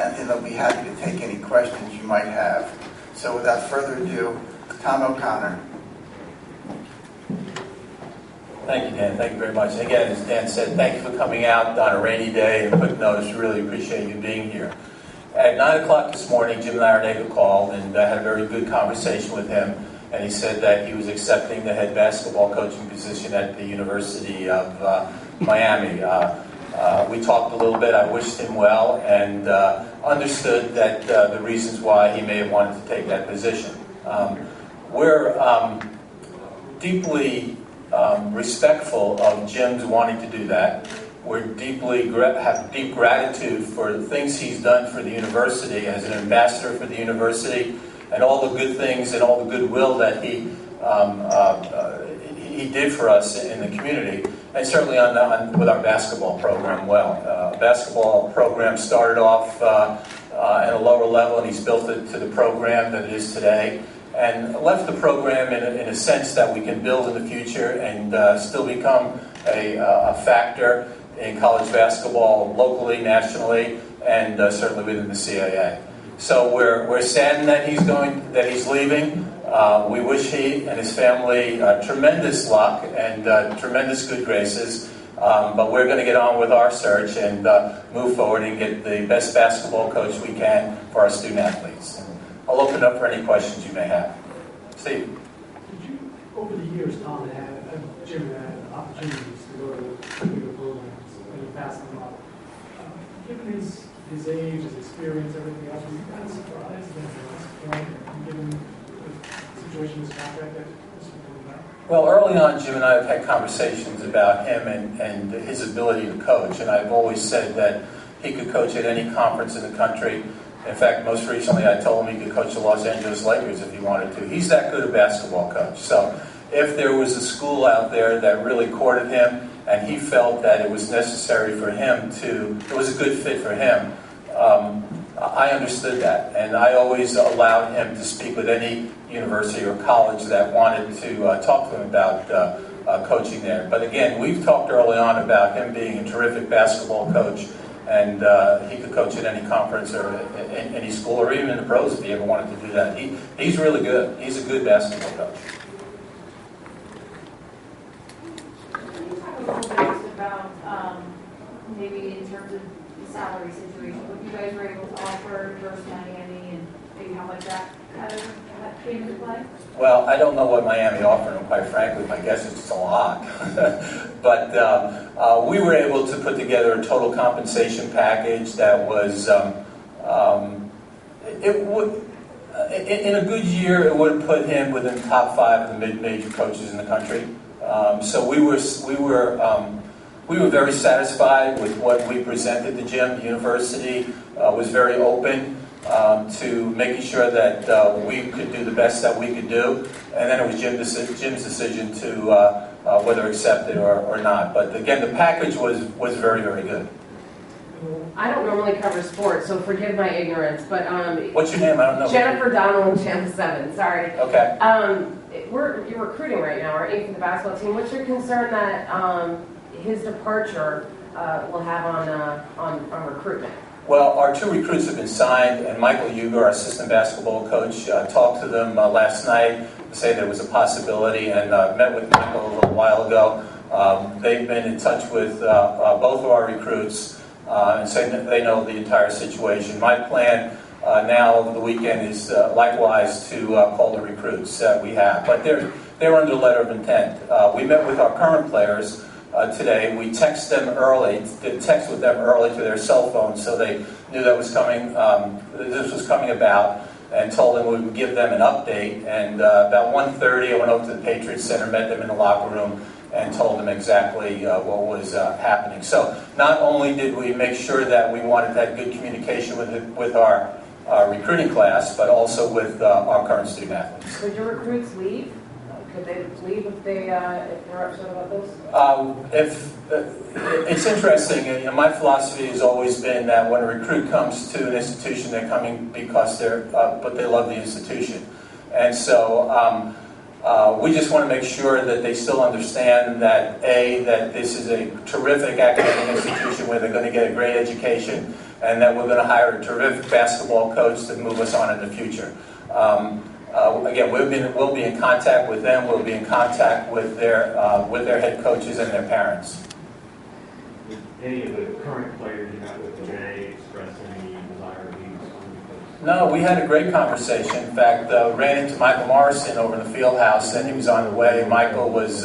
and he'll be happy to take any questions you might have. So without further ado, Tom O'Connor. Thank you, Dan. Thank you very much. And again, as Dan said, thank you for coming out on a rainy day and quick notice. Really appreciate you being here. At 9 o'clock this morning, Jim Larinaga called, and I had a very good conversation with him. And he said that he was accepting the head basketball coaching position at the University of Miami. We talked a little bit. I wished him well and understood that the reasons why he may have wanted to take that position. We're deeply respectful of Jim's wanting to do that. We're have deep gratitude for the things he's done for the university as an ambassador for the university, and all the good things and all the goodwill that he did for us in the community, and certainly with our basketball program. Basketball program started off at a lower level, and he's built it to the program that it is today, and left the program in a sense that we can build in the future and still become a factor in college basketball locally, nationally, and certainly within the CAA. So we're saddened that he's leaving. We wish he and his family tremendous luck and tremendous good graces. But we're going to get on with our search and move forward and get the best basketball coach we can for our student athletes. I'll open it up for any questions you may have. Steve. Did you, over the years, Tom, Jim had opportunities to go to bigger programs and you passed them up. Given his age, his experience, everything else, were you kind of surprised that at this point, given the situation in his contract, that this would come about? Well, early on, Jim and I have had conversations about him and his ability to coach, and I've always said that he could coach at any conference in the country. In fact, most recently I told him he could coach the Los Angeles Lakers if he wanted to. He's that good a basketball coach. So if there was a school out there that really courted him and he felt that it was necessary for him it was a good fit for him, I understood that. And I always allowed him to speak with any university or college that wanted to talk to him about coaching there. But again, we've talked early on about him being a terrific basketball coach, and he could coach at any conference or any school or even in the pros if he ever wanted to do that. He's really good. He's a good basketball coach. Can you talk a little bit about maybe in terms of the salary situation, what you guys were able to offer versus Miami, and maybe how much that kind of came into play? Well, I don't know what Miami offered him, quite frankly. My guess is it's a lot. But we were able to put together a total compensation package that was, in a good year, it would have put him within the top 5 of the mid-major coaches in the country. So we were very satisfied with what we presented to Jim. The university was very open to making sure that we could do the best that we could do, and then it was Jim's decision to whether accept it or not. But again, the package was very, very good. I don't normally cover sports, so forgive my ignorance. But what's your name? I don't know. Jennifer Donald, Channel 7. Sorry. Okay. You're recruiting right now, aren't you, for the basketball team? What's your concern that his departure will have on recruitment? Well, our 2 recruits have been signed, and Michael Huger, our assistant basketball coach, talked to them last night to say there was a possibility, and met with Michael a little while ago. They've been in touch with both of our recruits and saying that they know the entire situation. My plan now over the weekend is likewise to call the recruits that we have, but they're under letter of intent. We met with our current players today. We text with them early to their cell phones so they knew that was coming. This was coming about, and told them we would give them an update. And about 1:30, I went over to the Patriots Center, met them in the locker room, and told them exactly what was happening. So not only did we make sure that we wanted that good communication with our recruiting class, but also with our current student athletes. Could your recruits leave? Could they leave if they're upset about this? It's interesting. My philosophy has always been that when a recruit comes to an institution, they're coming because but they love the institution, and so we just want to make sure that they still understand that that this is a terrific academic institution where they're going to get a great education, and that we're going to hire a terrific basketball coach to move us on in the future. Again, we'll be in contact with them. We'll be in contact with their head coaches and their parents. Did any of the current players you met with today express any desire to be? No, we had a great conversation. In fact, ran into Michael Morrison over in the field house, and he was on the way. Michael was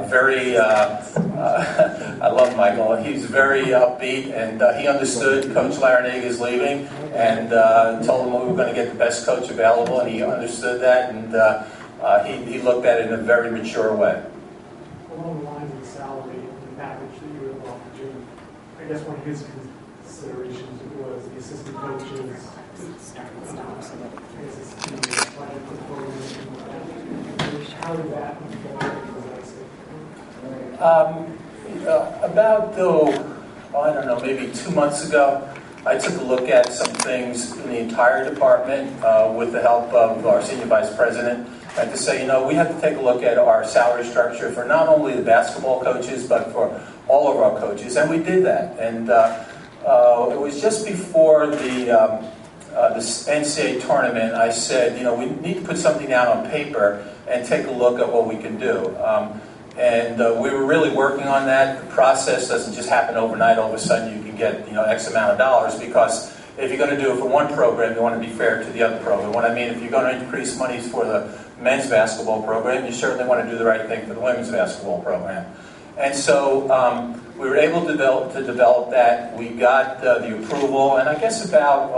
very, I love Michael. He's very upbeat, and he understood Coach Larrañaga is leaving, and told him we were going to get the best coach available, and he understood that, and he looked at it in a very mature way. Along the lines of the salary and the package that you were offered, Jim, I guess one of his considerations was the assistant coaches. How did that About, I don't know, maybe 2 months ago, I took a look at some things in the entire department with the help of our senior vice president, and to say, we have to take a look at our salary structure for not only the basketball coaches, but for all of our coaches, and we did that. And it was just before the NCAA tournament. I said, we need to put something out on paper and take a look at what we can do. And we were really working on that. The process doesn't just happen overnight. All of a sudden, you can get X amount of dollars, because if you're going to do it for one program, you want to be fair to the other program. What I mean, if you're going to increase monies for the men's basketball program, you certainly want to do the right thing for the women's basketball program. And so we were able to develop that. We got the approval, and I guess about,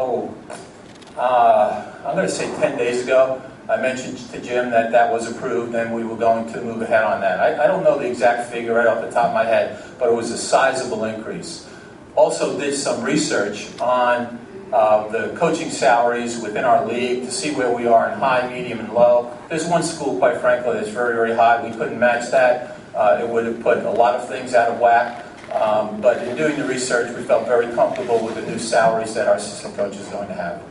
I'm going to say 10 days ago, I mentioned to Jim that was approved, and we were going to move ahead on that. I don't know the exact figure right off the top of my head, but it was a sizable increase. Also did some research on the coaching salaries within our league to see where we are in high, medium, and low. There's one school, quite frankly, that's very, very high. We couldn't match that. It would have put a lot of things out of whack. But in doing the research, we felt very comfortable with the new salaries that our assistant coach is going to have.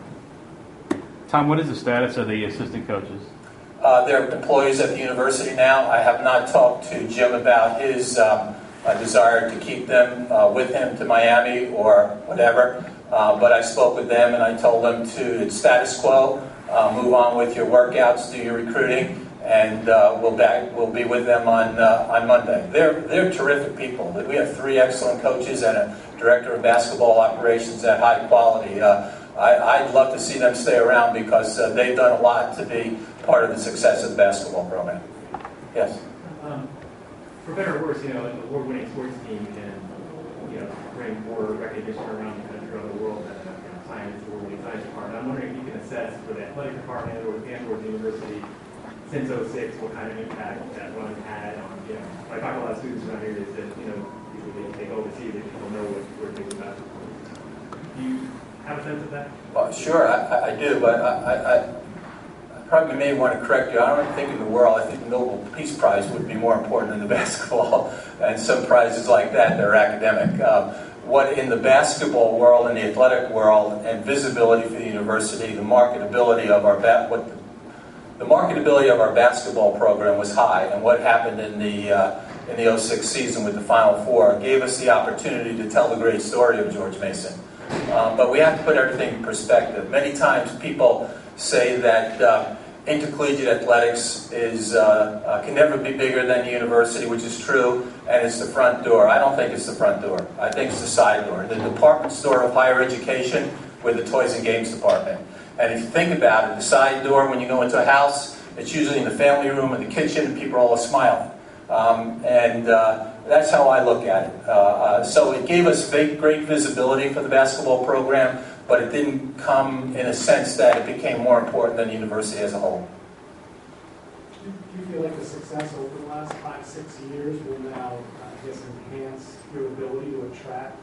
Tom, what is the status of the assistant coaches? They're employees at the university now. I have not talked to Jim about his desire to keep them with him to Miami or whatever. But I spoke with them, and I told them it's status quo, move on with your workouts, do your recruiting, and we'll be with them on Monday. They're terrific people. We have 3 excellent coaches and a director of basketball operations at high quality. I'd love to see them stay around, because they've done a lot to be part of the success of the basketball program. Yes? For better or worse, an award-winning sports team can, bring more recognition around the country, around the world, that science, the award-winning science department. I'm wondering if you can assess for the athletic department or the university since 2006 what kind of impact that run had on, I talk to a lot of students around here that said, they go overseas, and people know what we're thinking about. Do you have a sense of that? Well, sure, I do, but I probably may want to correct you. I don't think in the world, I think the Nobel Peace Prize would be more important than the basketball, and some prizes like that, they're academic. What in the basketball world and the athletic world, and visibility for the university, the marketability of our basketball program was high, and what happened in the 06 season with the Final Four gave us the opportunity to tell the great story of George Mason. But we have to put everything in perspective. Many times people say that intercollegiate athletics can never be bigger than the university, which is true, and it's the front door. I don't think it's the front door. I think it's the side door. The department store of higher education with the toys and games department. And if you think about it, the side door, when you go into a house, it's usually in the family room or the kitchen, and people are all smiling. That's how I look at it. So it gave us great visibility for the basketball program, but it didn't come in a sense that it became more important than the university as a whole. Do you feel like the success over the last 5-6 years will now, enhance your ability to attract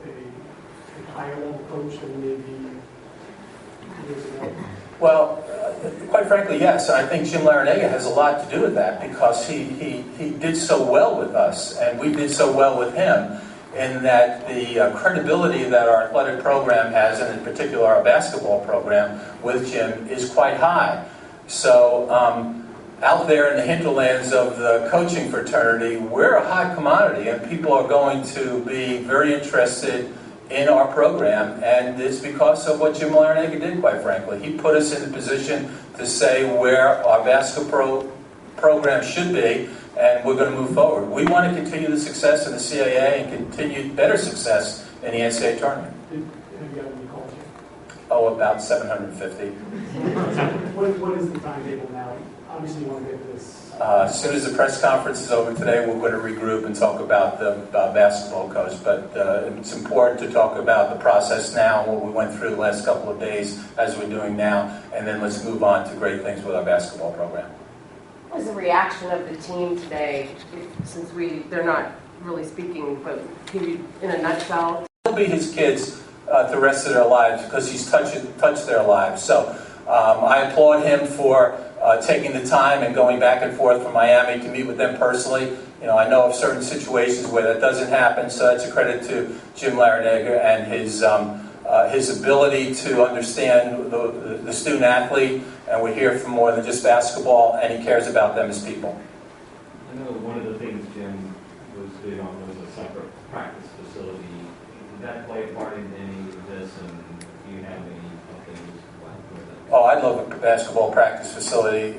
a higher level coach than maybe years ago? Well, quite frankly, yes. I think Jim Larrañaga has a lot to do with that, because he did so well with us, and we did so well with him, in that the credibility that our athletic program has, and in particular our basketball program with Jim, is quite high. So out there in the hinterlands of the coaching fraternity, we're a high commodity, and people are going to be very interested in our program, and it's because of what Jim Larinaga did, quite frankly. He put us in the position to say where our basketball program should be, and we're going to move forward. We want to continue the success in the CAA and continue better success in the NCAA tournament. Have you got any calls yet? Oh, about 750. What is the timetable now? Obviously, you want to get this. As soon as the press conference is over today, we're going to regroup and talk about the basketball coach. But it's important to talk about the process now, what we went through the last couple of days, as we're doing now, and then let's move on to great things with our basketball program. What was the reaction of the team today, since they're not really speaking, but can you, in a nutshell? He'll be his kids the rest of their lives because he's touched their lives. So I applaud him for taking the time and going back and forth from Miami to meet with them personally. You know, I know of certain situations where that doesn't happen, so that's a credit to Jim Larinaga and his ability to understand the student athlete, and we're here for more than just basketball, and he cares about them as people. I know one of the things Jim was big on was a separate practice facility. Did that play a part in any of this, and do you have any things with it? Oh, I'd love a basketball practice facility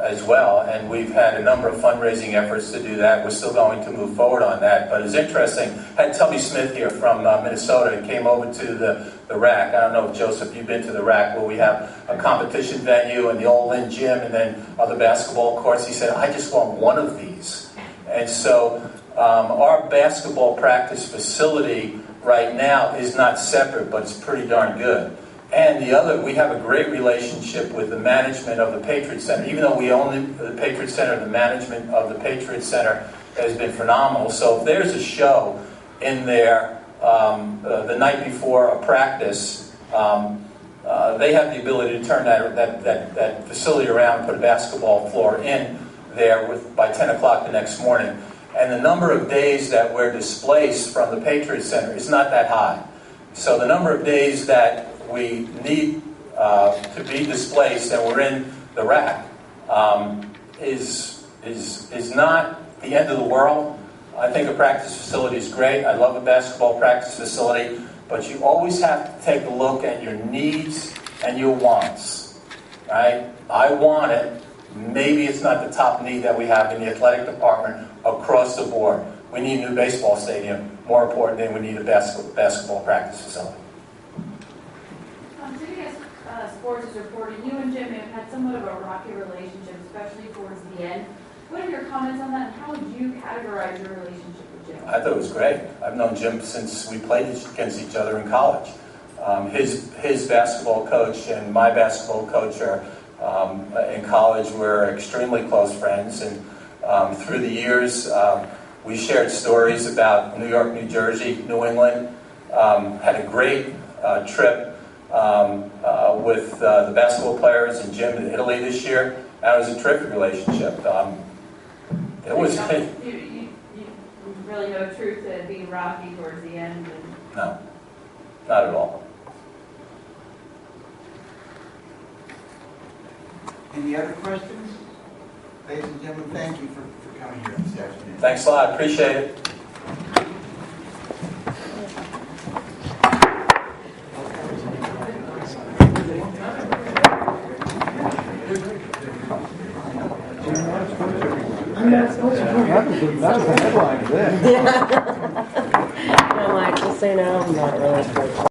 as well, and we've had a number of fundraising efforts to do that. We're still going to move forward on that, but it's interesting. I had Tubby Smith here from Minnesota and came over to the RAC. I don't know if, Joseph, you've been to the RAC, where we have a competition venue and the old Lynn gym and then other basketball courts. He said, I just want one of these. And so our basketball practice facility right now is not separate, but it's pretty darn good. And we have a great relationship with the management of the Patriot Center. Even though we own the Patriot Center, the management of the Patriot Center has been phenomenal. So if there's a show in there the night before a practice, they have the ability to turn that facility around and put a basketball floor in there by 10 o'clock the next morning. And the number of days that we're displaced from the Patriot Center is not that high. So the number of days that we need to be displaced and we're in the RAC is not the end of the world. I think a practice facility is great. I love a basketball practice facility, but you always have to take a look at your needs and your wants. Right? I want it. Maybe it's not the top need that we have in the athletic department across the board. We need a new baseball stadium. More important than we need a basketball practice facility. CBS Sports is reporting you and Jim have had somewhat of a rocky relationship, especially towards the end. What are your comments on that, and how would you categorize your relationship with Jim? I thought it was great. I've known Jim since we played against each other in college. His basketball coach and my basketball coach are in college. We're extremely close friends, and through the years, we shared stories about New York, New Jersey, New England. Had a great trip with the basketball players and Jim in Italy this year. That was a terrific relationship. It was. You really no truth to it being rocky towards the end. No, not at all. Any other questions? Ladies and gentlemen, thank you for coming here this afternoon. Thanks a lot. Appreciate it. That's the headline there. I'm like, just so you know, I'm not really